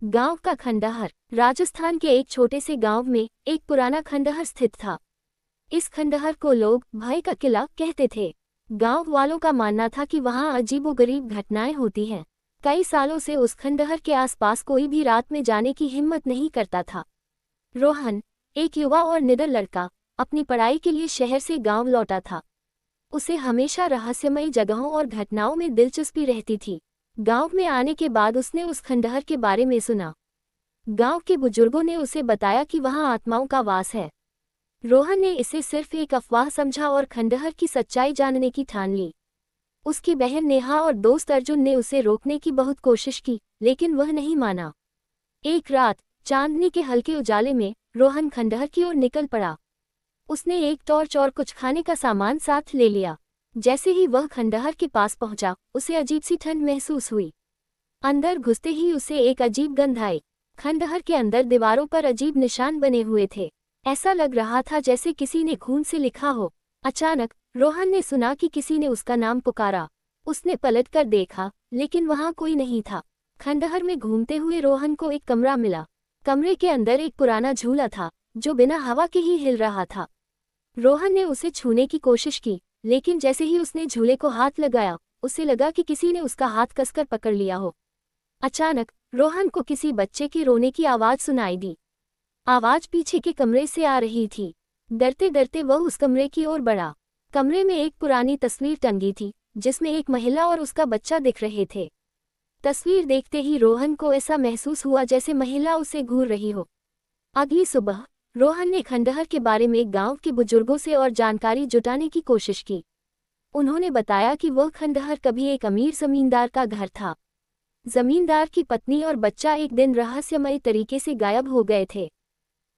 गांव का खंडहर। राजस्थान के एक छोटे से गांव में एक पुराना खंडहर स्थित था। इस खंडहर को लोग भय का किला कहते थे। गांव वालों का मानना था कि वहां अजीबोगरीब घटनाएं होती हैं। कई सालों से उस खंडहर के आसपास कोई भी रात में जाने की हिम्मत नहीं करता था। रोहन, एक युवा और निडर लड़का, अपनी पढ़ाई के लिए शहर से गांव लौटा था। उसे हमेशा रहस्यमयी जगहों और घटनाओं में दिलचस्पी रहती थी। गांव में आने के बाद उसने उस खंडहर के बारे में सुना। गांव के बुजुर्गों ने उसे बताया कि वहां आत्माओं का वास है। रोहन ने इसे सिर्फ एक अफवाह समझा और खंडहर की सच्चाई जानने की ठान ली। उसकी बहन नेहा और दोस्त अर्जुन ने उसे रोकने की बहुत कोशिश की, लेकिन वह नहीं माना। एक रात चांदनी के हल्के उजाले में रोहन खंडहर की ओर निकल पड़ा। उसने एक टॉर्च और कुछ खाने का सामान साथ ले लिया। जैसे ही वह खंडहर के पास पहुंचा, उसे अजीब सी ठंड महसूस हुई। अंदर घुसते ही उसे एक अजीब गंध आई। खंडहर के अंदर दीवारों पर अजीब निशान बने हुए थे। ऐसा लग रहा था जैसे किसी ने खून से लिखा हो। अचानक रोहन ने सुना कि किसी ने उसका नाम पुकारा। उसने पलटकर देखा, लेकिन वहां कोई नहीं था। खंडहर में घूमते हुए रोहन को एक कमरा मिला। कमरे के अंदर एक पुराना झूला था, जो बिना हवा के ही हिल रहा था। रोहन ने उसे छूने की कोशिश की, लेकिन जैसे ही उसने झूले को हाथ लगाया, उसे लगा कि किसी ने उसका हाथ कसकर पकड़ लिया हो। अचानक रोहन को किसी बच्चे के रोने की आवाज सुनाई दी। आवाज पीछे के कमरे से आ रही थी। डरते डरते वह उस कमरे की ओर बढ़ा। कमरे में एक पुरानी तस्वीर टंगी थी, जिसमें एक महिला और उसका बच्चा दिख रहे थे। तस्वीर देखते ही रोहन को ऐसा महसूस हुआ जैसे महिला उसे घूर रही हो। अगली सुबह रोहन ने खंडहर के बारे में गांव के बुजुर्गों से और जानकारी जुटाने की कोशिश की। उन्होंने बताया कि वह खंडहर कभी एक अमीर जमींदार का घर था। जमींदार की पत्नी और बच्चा एक दिन रहस्यमयी तरीके से गायब हो गए थे।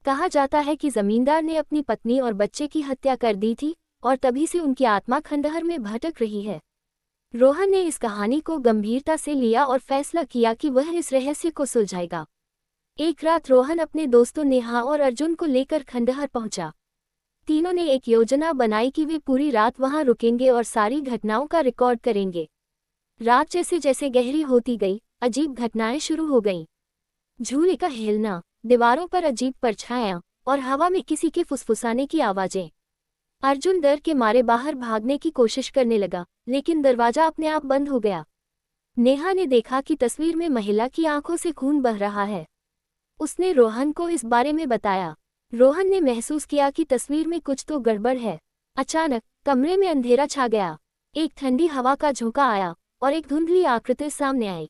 कहा जाता है कि जमींदार ने अपनी पत्नी और बच्चे की हत्या कर दी थी और तभी से उनकी आत्मा खंडहर में भटक रही है। रोहन ने इस कहानी को गंभीरता से लिया और फैसला किया कि वह इस रहस्य को सुलझाएगा। एक रात रोहन अपने दोस्तों नेहा और अर्जुन को लेकर खंडहर पहुंचा। तीनों ने एक योजना बनाई कि वे पूरी रात वहां रुकेंगे और सारी घटनाओं का रिकॉर्ड करेंगे। रात जैसे जैसे गहरी होती गई, अजीब घटनाएं शुरू हो गईं। झूले का हिलना, दीवारों पर अजीब परछाइयां और हवा में किसी के फुसफुसाने की आवाजें। अर्जुन डर के मारे बाहर भागने की कोशिश करने लगा, लेकिन दरवाजा अपने आप बंद हो गया। नेहा ने देखा कि तस्वीर में महिला की आंखों से खून बह रहा है। उसने रोहन को इस बारे में बताया। रोहन ने महसूस किया कि तस्वीर में कुछ तो गड़बड़ है। अचानक कमरे में अंधेरा छा गया। एक ठंडी हवा का झोंका आया और एक धुंधली आकृति सामने आई।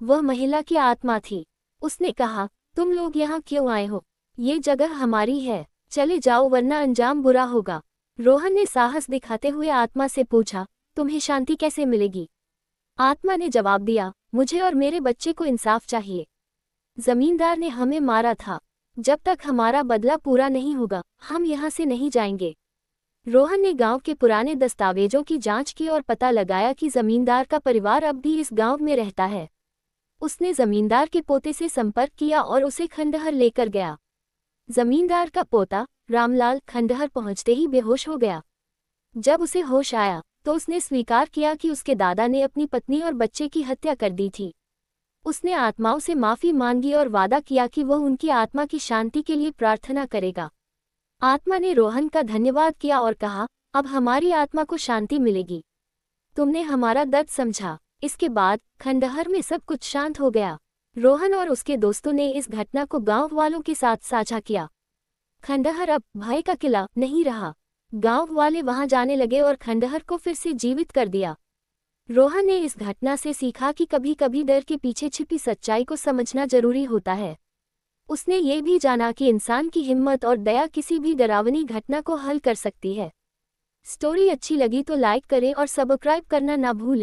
वह महिला की आत्मा थी। उसने कहा, तुम लोग यहाँ क्यों आए हो? ये जगह हमारी है, चले जाओ वरना अंजाम बुरा होगा। रोहन ने साहस दिखाते हुए आत्मा से पूछा, तुम्हें शांति कैसे मिलेगी? आत्मा ने जवाब दिया, मुझे और मेरे बच्चे को इंसाफ चाहिए। जमींदार ने हमें मारा था। जब तक हमारा बदला पूरा नहीं होगा, हम यहाँ से नहीं जाएंगे। रोहन ने गांव के पुराने दस्तावेजों की जांच की और पता लगाया कि जमींदार का परिवार अब भी इस गांव में रहता है। उसने जमींदार के पोते से संपर्क किया और उसे खंडहर लेकर गया। जमींदार का पोता रामलाल खंडहर पहुंचते ही बेहोश हो गया। जब उसे होश आया तो उसने स्वीकार किया कि उसके दादा ने अपनी पत्नी और बच्चे की हत्या कर दी थी। उसने आत्माओं से माफी मांगी और वादा किया कि वह उनकी आत्मा की शांति के लिए प्रार्थना करेगा। आत्मा ने रोहन का धन्यवाद किया और कहा, अब हमारी आत्मा को शांति मिलेगी। तुमने हमारा दर्द समझा। इसके बाद खंडहर में सब कुछ शांत हो गया। रोहन और उसके दोस्तों ने इस घटना को गांव वालों के साथ साझा किया। खंडहर अब भय का किला नहीं रहा। गांव वाले वहां जाने लगे और खंडहर को फिर से जीवित कर दिया। रोहन ने इस घटना से सीखा कि कभी कभी डर के पीछे छिपी सच्चाई को समझना जरूरी होता है। उसने ये भी जाना कि इंसान की हिम्मत और दया किसी भी डरावनी घटना को हल कर सकती है। स्टोरी अच्छी लगी तो लाइक करें और सब्सक्राइब करना ना भूलें।